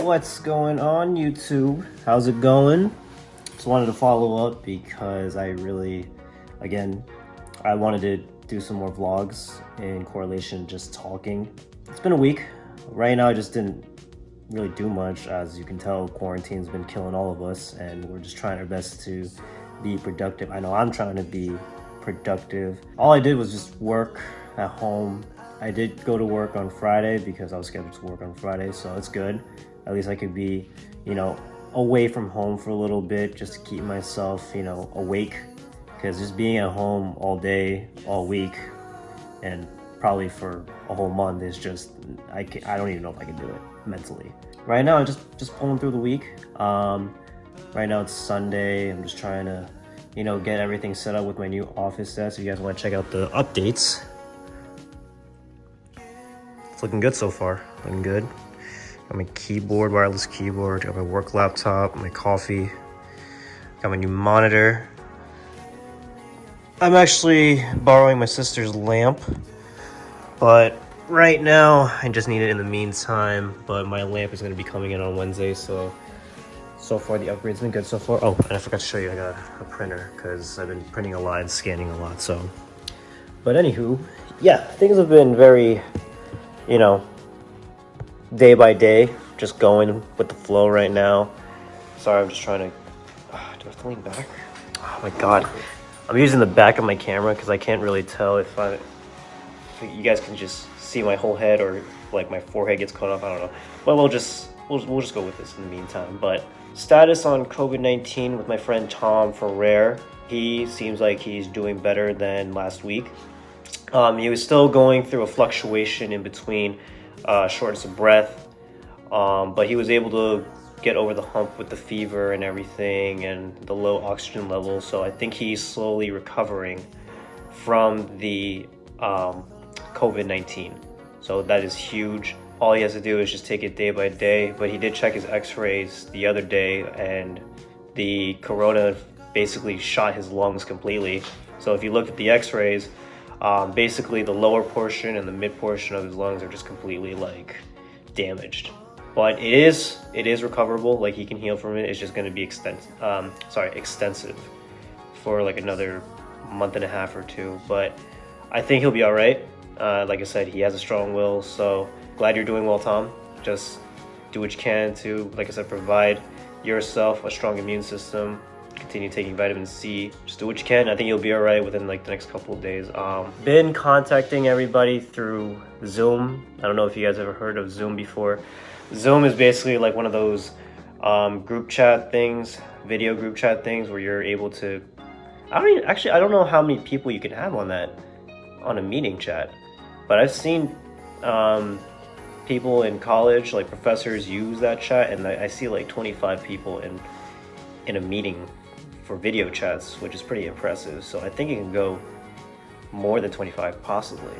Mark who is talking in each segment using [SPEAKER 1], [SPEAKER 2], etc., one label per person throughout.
[SPEAKER 1] What's going on, YouTube? How's it going? Just wanted to follow up because I wanted to do some more vlogs in correlation to just talking. It's been a week. Right now I just didn't really do much. As you can tell, quarantine's been killing all of us and we're just trying our best to be productive. I know I'm trying to be productive. All I did was just work at home. I did go to work on Friday because I was scheduled to work on Friday, so it's good. At least I could be, away from home for a little bit just to keep myself, awake. Because just being at home all day, all week, and probably for a whole month is just, I don't even know if I can do it mentally. Right now, I'm just pulling through the week. Right now it's Sunday. I'm just trying to, get everything set up with my new office desk. If you guys want to check out the updates. It's looking good so far, looking good. Got my keyboard, wireless keyboard, got my work laptop, my coffee, got my new monitor. I'm actually borrowing my sister's lamp, but right now I just need it in the meantime, but my lamp is gonna be coming in on Wednesday, so far the upgrade's been good so far. Oh, and I forgot to show you, I got a printer because I've been printing a lot and scanning a lot, so. But anywho, yeah, things have been very, day by day, just going with the flow right now. Sorry, I'm just trying to, do I have to lean back? Oh my God. I'm using the back of my camera because I can't really tell if you guys can just see my whole head or like my forehead gets cut off, I don't know. But we'll just go with this in the meantime. But status on COVID-19 with my friend Tom Ferrer. He seems like he's doing better than last week. He was still going through a fluctuation in between shortness of breath, but he was able to get over the hump with the fever and everything and the low oxygen level. So I think he's slowly recovering from the COVID-19. So that is huge. All he has to do is just take it day by day. But he did check his x-rays the other day and the corona basically shot his lungs completely. So if you look at the x-rays, basically the lower portion and the mid portion of his lungs are just completely like damaged. But it is recoverable. Like, he can heal from it. It's just going to be extensive for like another month and a half or two. But I think he'll be all right. Like I said, he has a strong will. So glad you're doing well, Tom. Just do what you can to, like I said, provide yourself a strong immune system. Continue taking vitamin C. Just do what you can. I think you'll be all right within like the next couple of days. Been contacting everybody through Zoom. I don't know if you guys ever heard of Zoom before. Zoom is basically like one of those group chat things, video group chat things where you're able to, I don't know how many people you can have on a meeting chat, but I've seen people in college, like professors, use that chat, and I see like 25 people in a meeting for video chats, which is pretty impressive. So I think it can go more than 25 possibly.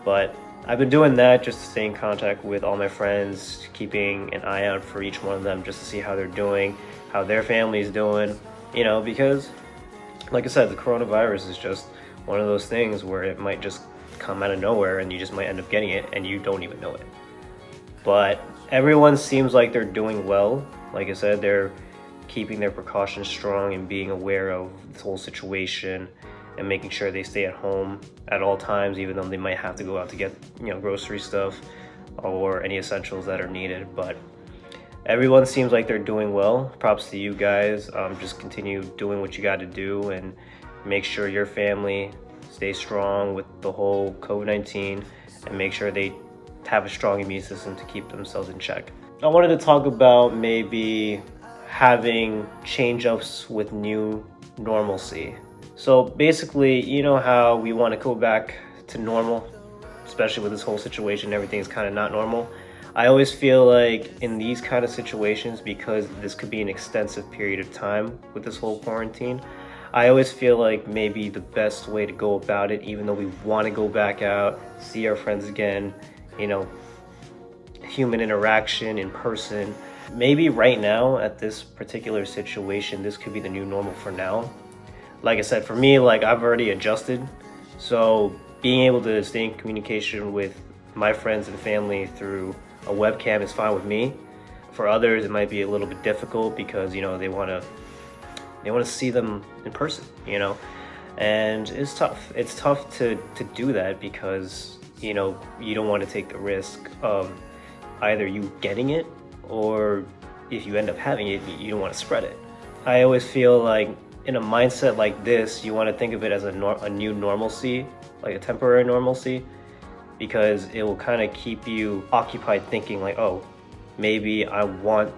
[SPEAKER 1] But I've been doing that just to stay in contact with all my friends, keeping an eye out for each one of them just to see how they're doing, how their family's doing, because like I said, the coronavirus is just one of those things where it might just come out of nowhere and you just might end up getting it and you don't even know it. But everyone seems like they're doing well. Like I said, they're keeping their precautions strong and being aware of this whole situation and making sure they stay at home at all times, even though they might have to go out to get, grocery stuff or any essentials that are needed. But everyone seems like they're doing well. Props to you guys. Just continue doing what you got to do and make sure your family stays strong with the whole COVID-19 and make sure they have a strong immune system to keep themselves in check. I wanted to talk about maybe having change-ups with new normalcy. So basically, you know how we want to go back to normal, especially with this whole situation, everything's kind of not normal. I always feel like in these kind of situations, because this could be an extensive period of time with this whole quarantine, I always feel like maybe the best way to go about it, even though we want to go back out, see our friends again, human interaction in person, maybe right now at this particular situation, this could be the new normal for now. Like I said, for me, like I've already adjusted. So being able to stay in communication with my friends and family through a webcam is fine with me. For others, it might be a little bit difficult because, you know, they want to see them in person, you know, and it's tough. It's tough to do that because, you know, you don't want to take the risk of either you getting it, or if you end up having it, you don't want to spread it. I always feel like in a mindset like this, you want to think of it as a new normalcy, like a temporary normalcy, because it will kind of keep you occupied thinking like, oh, maybe I want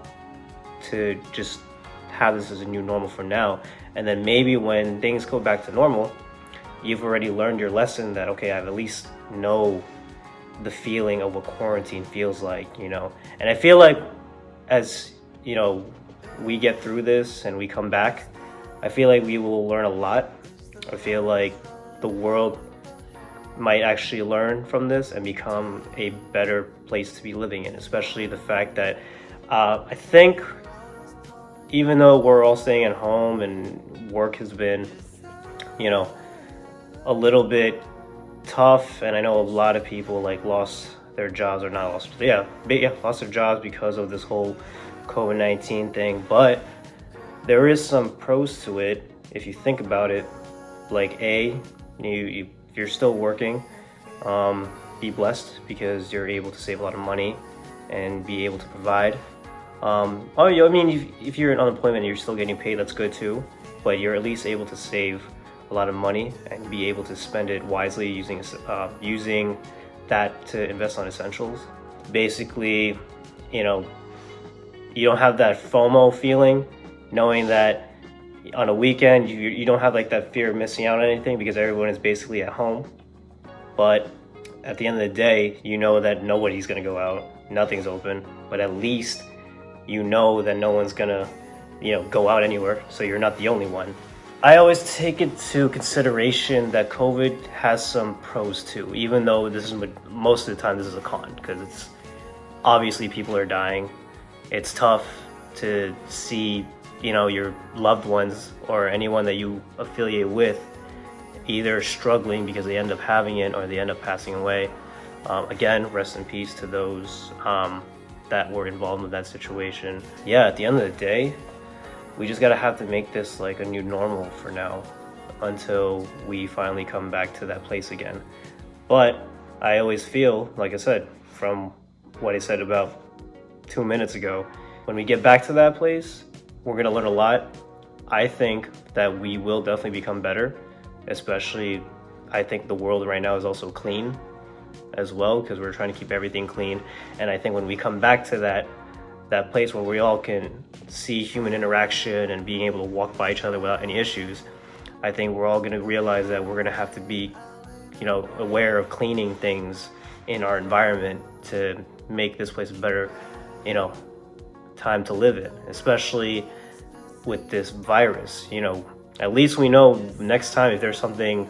[SPEAKER 1] to just have this as a new normal for now. And then maybe when things go back to normal, you've already learned your lesson that, okay, I at least know the feeling of what quarantine feels like, you know? And I feel like as, you know, we get through this and we come back, I feel like we will learn a lot. I feel like the world might actually learn from this and become a better place to be living in, especially the fact that I think even though we're all staying at home and work has been, you know, a little bit tough, and I know a lot of people like lost their jobs, or not lost, lost their jobs because of this whole COVID-19 thing, but there is some pros to it if you think about it. Like if you're still working, be blessed because you're able to save a lot of money and be able to provide. I mean, if you're in unemployment and you're still getting paid, that's good too, but you're at least able to save a lot of money and be able to spend it wisely using that to invest on essentials. Basically, you know, you don't have that FOMO feeling, knowing that on a weekend you don't have like that fear of missing out on anything because everyone is basically at home. But at the end of the day, you know that nobody's gonna go out, nothing's open, but at least you know that no one's gonna, you know, go out anywhere, so you're not the only one. I always take into consideration that COVID has some pros too, even though this is most of the time this is a con, because it's obviously people are dying. It's tough to see, you know, your loved ones or anyone that you affiliate with either struggling because they end up having it or they end up passing away. Again, rest in peace to those that were involved in that situation. Yeah, at the end of the day, we just gotta have to make this like a new normal for now until we finally come back to that place again. But I always feel, like I said, from what I said about 2 minutes ago, when we get back to that place, we're gonna learn a lot. I think that we will definitely become better, especially I think the world right now is also clean as well, because we're trying to keep everything clean. And I think when we come back to that place where we all can see human interaction and being able to walk by each other without any issues, I think we're all going to realize that we're going to have to be, you know, aware of cleaning things in our environment to make this place a better, you know, time to live in, especially with this virus. You know, at least we know next time if there's something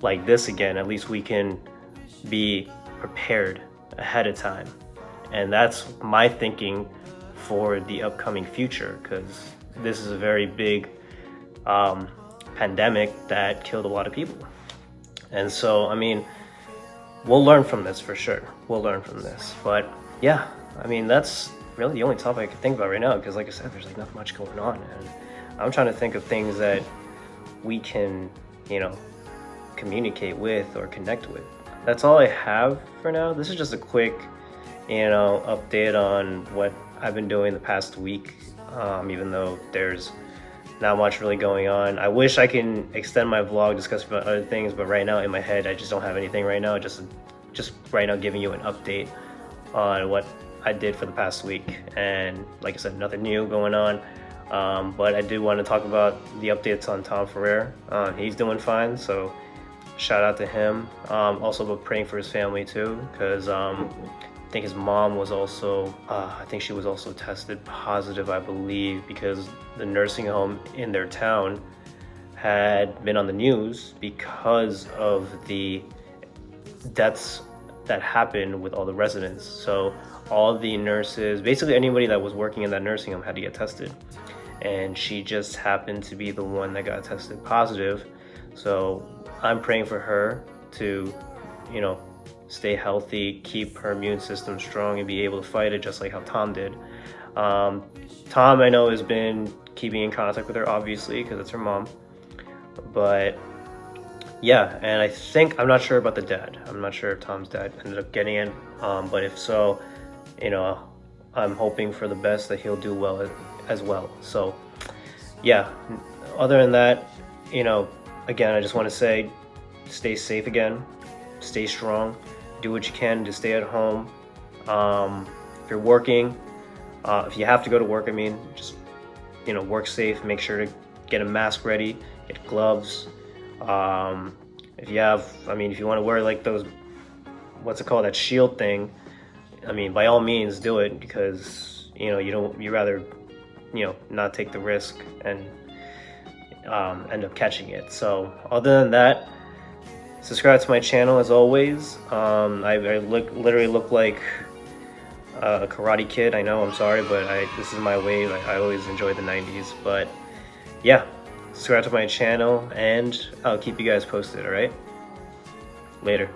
[SPEAKER 1] like this again, at least we can be prepared ahead of time. And that's my thinking for the upcoming future, because this is a very big pandemic that killed a lot of people. And so, I mean, we'll learn from this for sure. We'll learn from this. But yeah, I mean, that's really the only topic I can think about right now, because like I said, there's like not much going on. And I'm trying to think of things that we can, you know, communicate with or connect with. That's all I have for now. This is just a quick, you know, update on what I've been doing the past week, even though there's not much really going on. I wish I can extend my vlog discussing about other things, but right now in my head, I just don't have anything right now. Just right now giving you an update on what I did for the past week. And like I said, nothing new going on. But I do want to talk about the updates on Tom Ferrer. He's doing fine, so shout out to him. Also about praying for his family too, because I think his mom was also, I think she was also tested positive, I believe, because the nursing home in their town had been on the news because of the deaths that happened with all the residents. So all the nurses, basically anybody that was working in that nursing home had to get tested. And she just happened to be the one that got tested positive. So I'm praying for her to, you know, stay healthy, keep her immune system strong, and be able to fight it just like how Tom did. Tom, I know, has been keeping in contact with her, obviously, because it's her mom. But yeah, and I'm not sure about the dad. I'm not sure if Tom's dad ended up getting it. But if so, you know, I'm hoping for the best, that he'll do well as well. So yeah, other than that, you know, again, I just want to say, stay safe again, stay strong, do what you can to stay at home. If you're working, if you have to go to work, I mean, just, you know, work safe, make sure to get a mask ready, get gloves. If you have, I mean, if you want to wear like those, what's it called, that shield thing, I mean, by all means do it, because, you know, you rather, you know, not take the risk and end up catching it. So other than that, subscribe to my channel as always. I literally look like a Karate Kid. I know, I'm sorry, but this is my wave. I always enjoyed the 90s. But yeah, subscribe to my channel, and I'll keep you guys posted. All right, later.